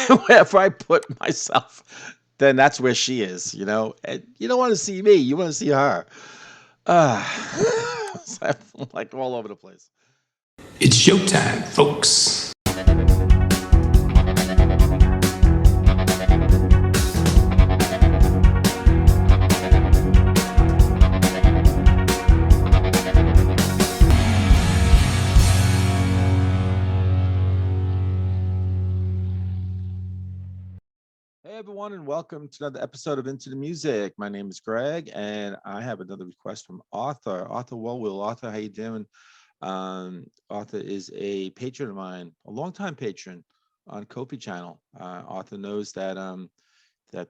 wherever I put myself, then that's where she is, you know? And you don't want to see me, you want to see her. Uh, so I'm like all over the place. It's showtime, folks. Hey everyone, and welcome to another episode of Into the Music. My name is Greg, and I have another request from Arthur Wellwill. Arthur, how you doing? Arthur is a patron of mine, a longtime patron on KoFi channel. Arthur knows that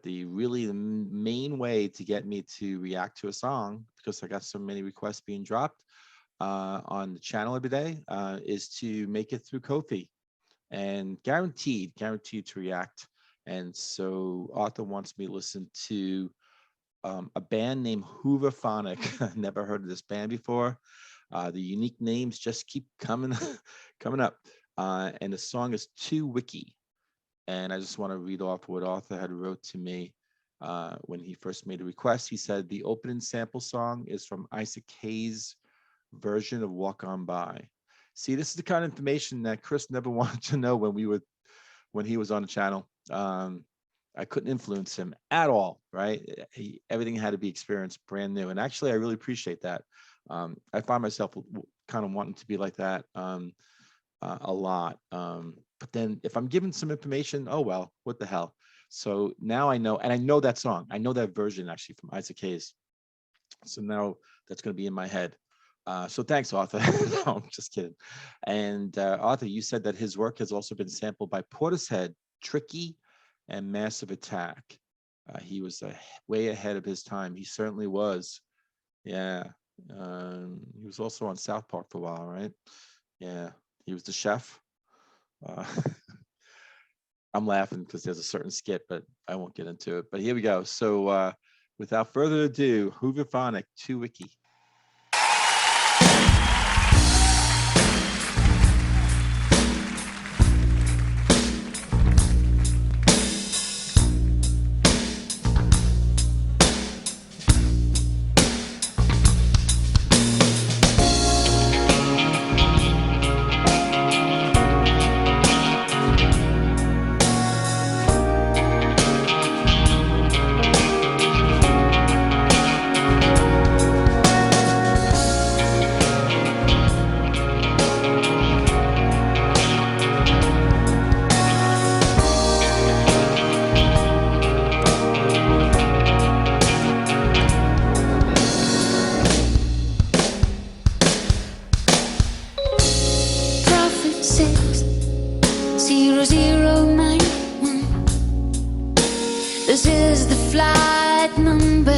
the main way to get me to react to a song, because I got so many requests being dropped on the channel every day, is to make it through KoFi, and guaranteed to react. And so Arthur wants me to listen to a band named Hooverphonic. Never heard of this band before. The unique names just keep coming up. And the song is To Wicky. And I just want to read off what Arthur had wrote to me when he first made a request. He said the opening sample song is from Isaac Hayes' version of Walk On By. See, this is the kind of information that Chris never wanted to know when he was on the channel. I couldn't influence him at all, right? Everything had to be experienced brand new. And actually, I really appreciate that. I find myself kind of wanting to be like that a lot. But then if I'm given some information, oh, well, what the hell? So now I know, and I know that song. I know that version actually from Isaac Hayes. So now that's going to be in my head. So thanks, Arthur. No, I'm just kidding. And Arthur, you said that his work has also been sampled by Portishead, Tricky, and Massive Attack. He was way ahead of his time. He certainly was. Yeah. He was also on South Park for a while, right? Yeah. He was the chef. I'm laughing because there's a certain skit, but I won't get into it. But here we go. So without further ado, Hooverphonic, To Wicky. This is the flight number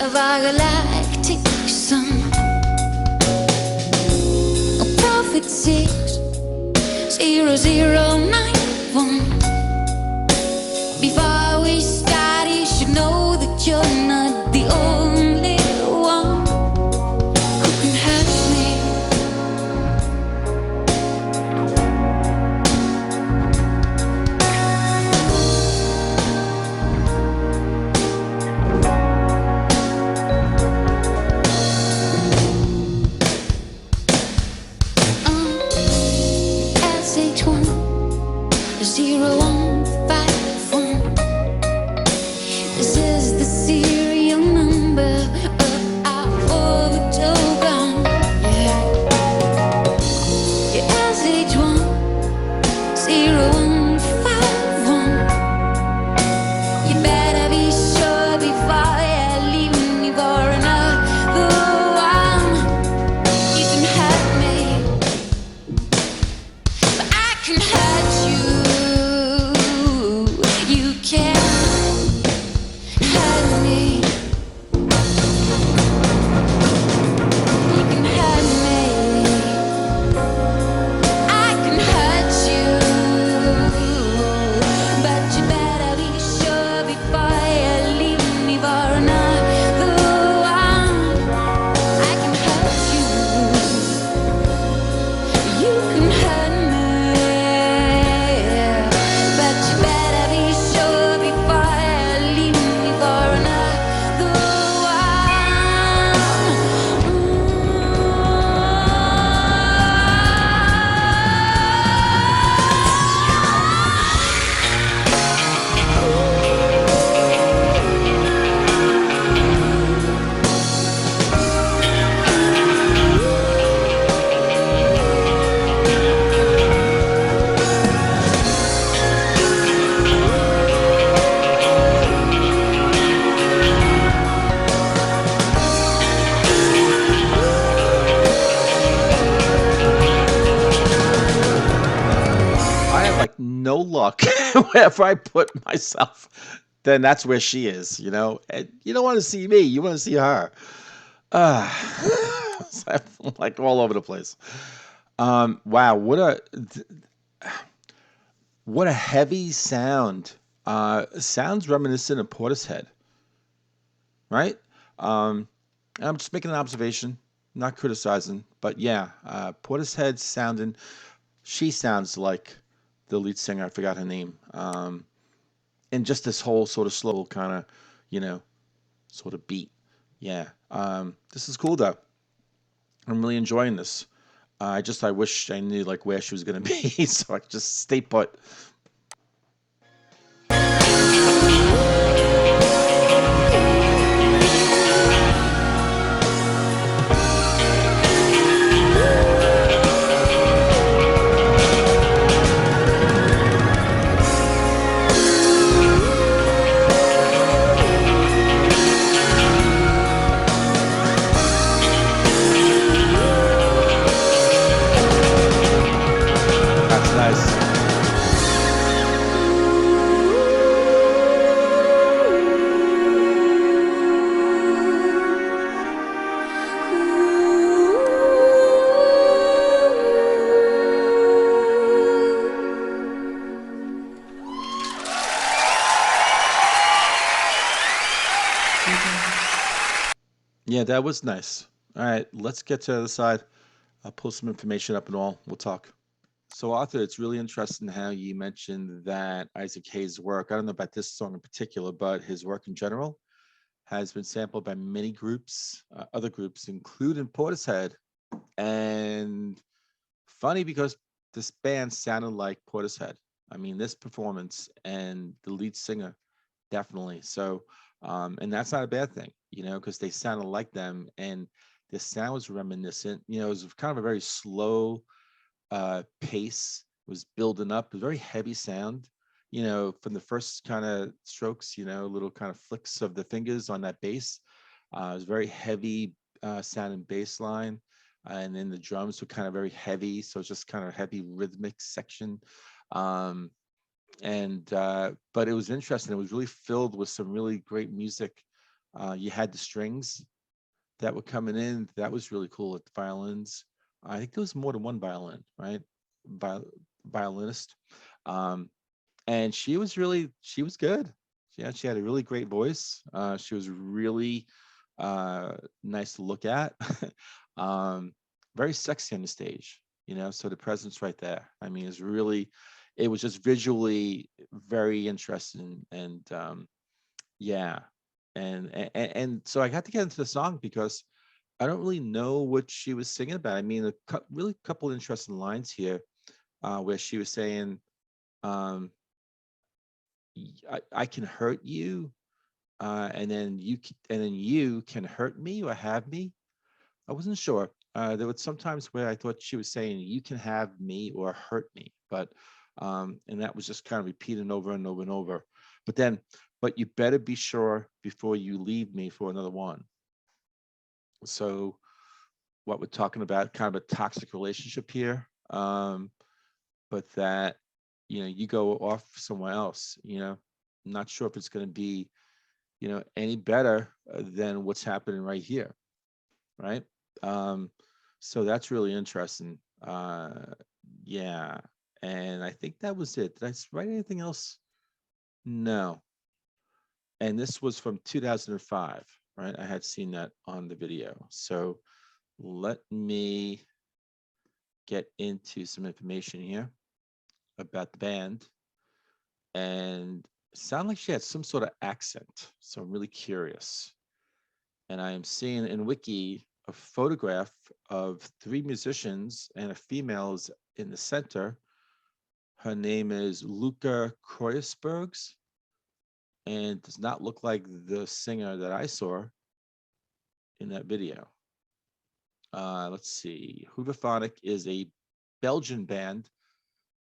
of our galactic sun. Prophet 60091. Before we start, you should know that you're not the only one who can hurt me. This is the series. wherever I put myself, then that's where she is, you know. And you don't want to see me, you want to see her. Uh, so I'm like all over the place. Wow, what a heavy sound. Sounds reminiscent of Portishead, right? Um, I'm just making an observation, not criticizing, but yeah, Portishead sounding. She sounds like the lead singer. I forgot her name. And just this whole sort of slow kind of, you know, sort of beat. Yeah. This is cool though. I'm really enjoying this. I wish I knew like where she was gonna be, so I could just stay put. That's nice. Yeah, that was nice. All right, let's get to the other side. I'll pull some information up and all. We'll talk. So, Arthur, it's really interesting how you mentioned that Isaac Hayes' work, I don't know about this song in particular, but his work in general has been sampled by many groups, other groups, including Portishead. And funny because this band sounded like Portishead. I mean, this performance and the lead singer, definitely. So, and that's not a bad thing, you know, because they sounded like them and the sound was reminiscent. You know, it was kind of a very slow pace. It was building up. It was very heavy sound. You know, from the first kind of strokes, you know, little kind of flicks of the fingers on that bass. It was very heavy sounding bass line. And then the drums were kind of very heavy. So it's just kind of heavy rhythmic section. Um, but it was interesting. It was really filled with some really great music. You had the strings that were coming in. That was really cool at the violins. I think there was more than one violin, right? Violinist. Um, and she was good. Yeah, she had a really great voice. She was really nice to look at. um, Very sexy on the stage, you know. So the presence right there. I mean, it was just visually very interesting, and yeah, and so I got to get into the song because I don't really know what she was singing about. I mean, really couple interesting lines here, where she was saying, um, I can hurt you, and then and then you can hurt me or have me." I wasn't sure. There was sometimes where I thought she was saying, "You can have me or hurt me," but and that was just kind of repeating over and over and over. But then, but you better be sure before you leave me for another one. So what we're talking about, kind of a toxic relationship here, but that, you know, you go off somewhere else, you know. I'm not sure if it's going to be, you know, any better than what's happening right here, right? um so that's really interesting. Yeah, and I think that was it. Did I write anything else? No. And this was from 2005, right? I had seen that on the video. So let me get into some information here about the band. And it sounded like she had some sort of accent. So I'm really curious. And I am seeing in Wiki a photograph of three musicians and a female is in the center. Her name is Luca Kreuzbergs and does not look like the singer that I saw in that video. Let's see. Hooverphonic is a Belgian band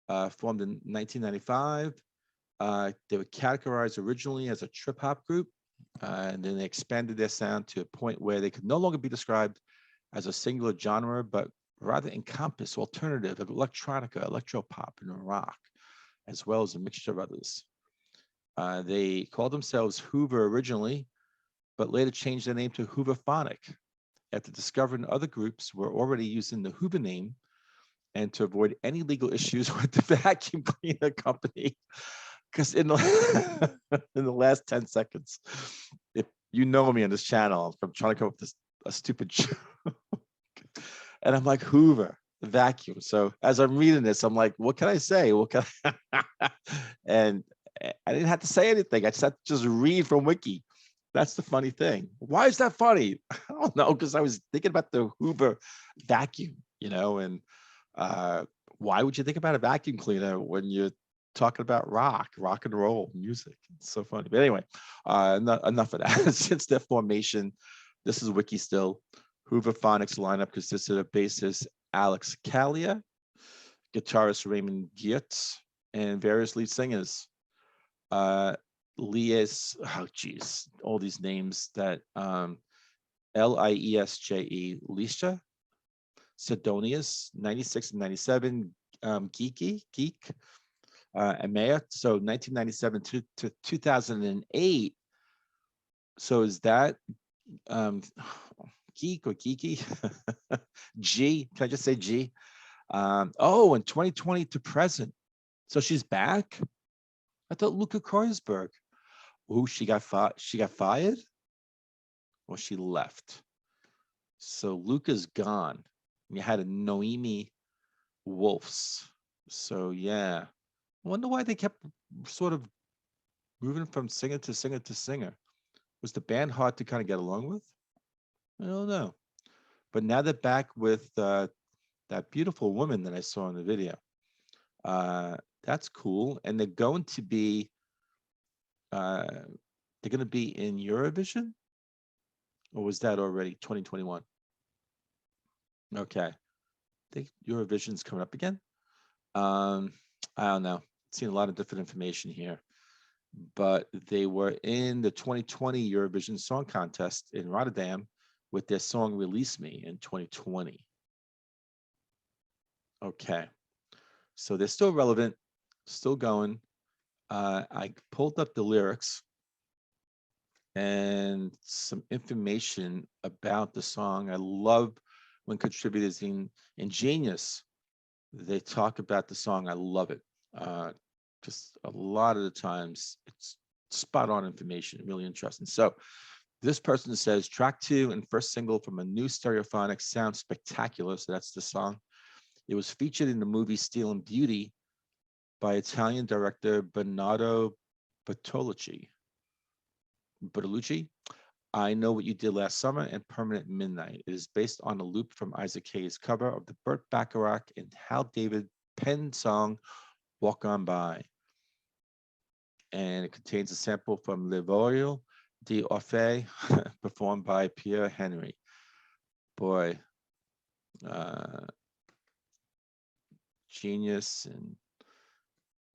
formed in 1995. They were categorized originally as a trip hop group, and then they expanded their sound to a point where they could no longer be described as a singular genre, but rather encompass alternative, like electronica, electropop, and rock. as well as a mixture of others. They called themselves Hoover originally, but later changed their name to Hooverphonic after discovering other groups were already using the Hoover name and to avoid any legal issues with the vacuum cleaner company. Because in the, in the last 10 seconds, if you know me on this channel, I'm trying to come up with a stupid joke. And I'm like, Hoover, vacuum. So as I'm reading this, I'm like, what can I say? What can I? And I didn't have to say anything. I just had to just read from Wiki. That's the funny thing. Why is that funny? I don't know, because I was thinking about the Hoover vacuum, and why would you think about a vacuum cleaner when you're talking about rock and roll music? It's so funny. But anyway, enough of that. Since their formation, this is Wiki still. Hooverphonic's lineup consisted of bassist Alex Callia, guitarist Raymond Geertz, and various lead singers. All these names that Liesje, Lisha, Sidonius, 96 and 97, Geek, Amaya. So 1997 to 2008. So is that Geek or Geeky? G, can I just say G? And 2020 to present. So she's back? I thought Luca Kreuzberg. Oh, she got fired? Or she left? So Luca's gone. You had a Noemi Wolfs. So yeah. I wonder why they kept sort of moving from singer to singer to singer. Was the band hard to kind of get along with? I don't know. But now they're back with that beautiful woman that I saw in the video. That's cool. And they're going to be in Eurovision? Or was that already 2021? Okay. I think Eurovision's coming up again. I don't know. Seen a lot of different information here. But they were in the 2020 Eurovision Song Contest in Rotterdam with their song Release Me in 2020. Okay. So they're still relevant, still going. I pulled up the lyrics and some information about the song. I love when contributors in Genius, they talk about the song. I love it. Just a lot of the times it's spot on information, really interesting. So this person says track 2 and first single from a new Stereophonic sounds spectacular. So that's the song. It was featured in the movie Stealing Beauty by Italian director Bernardo Bertolucci. I Know What You Did Last Summer and Permanent Midnight. It is based on a loop from Isaac Hayes' cover of the Burt Bacharach and Hal David penned song Walk On By. And it contains a sample from Le Voyou d'Orphée performed by Pierre Henry. Boy, Genius and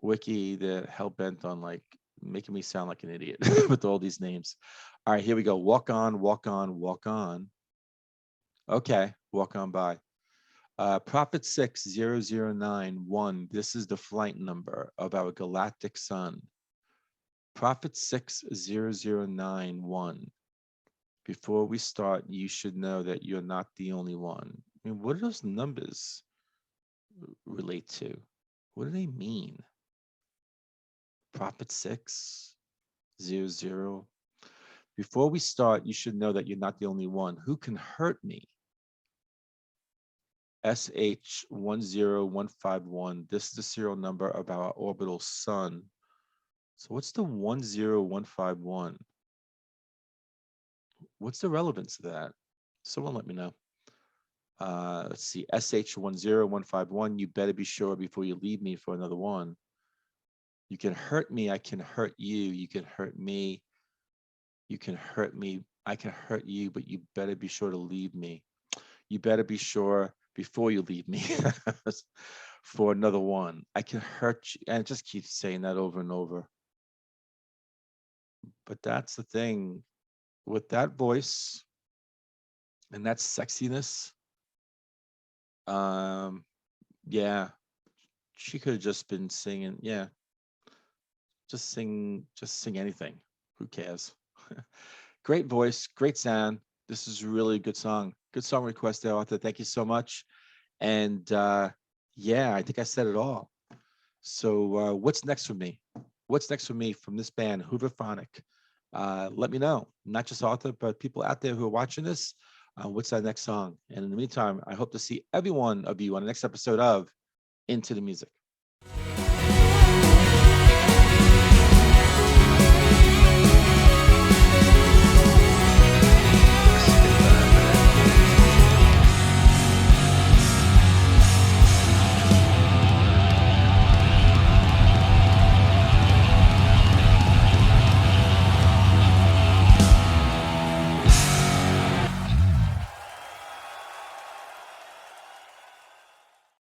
Wiki, they're hell-bent on like making me sound like an idiot with all these names. All right, here we go. Walk on, walk on, walk on. Okay, walk on by. Prophet 6009-1. This is the flight number of our galactic sun. Prophet 6009-1. Before we start, you should know that you're not the only one. I mean, what do those numbers relate to? What do they mean? Prophet 600. Before we start, you should know that you're not the only one. Who can hurt me? SH10151. This is the serial number of our orbital sun. So what's the 10151? What's the relevance of that? Someone let me know. Let's see, SH10151. You better be sure before you leave me for another one. You can hurt me, I can hurt you. You can hurt me. You can hurt me, I can hurt you, but you better be sure to leave me. You better be sure before you leave me for another one. I can hurt you. And it just keeps saying that over and over. But that's the thing. With that voice and that sexiness, yeah, she could have just been singing. Yeah, just sing anything. Who cares? Great voice, great sound. This is really a good song. Good song request there, Arthur. Thank you so much. And yeah, I think I said it all. So what's next for me? What's next for me from this band, Hooverphonic? Let me know. Not just Arthur, but people out there who are watching this. What's our next song? And in the meantime, I hope to see every one of you on the next episode of Into the Music.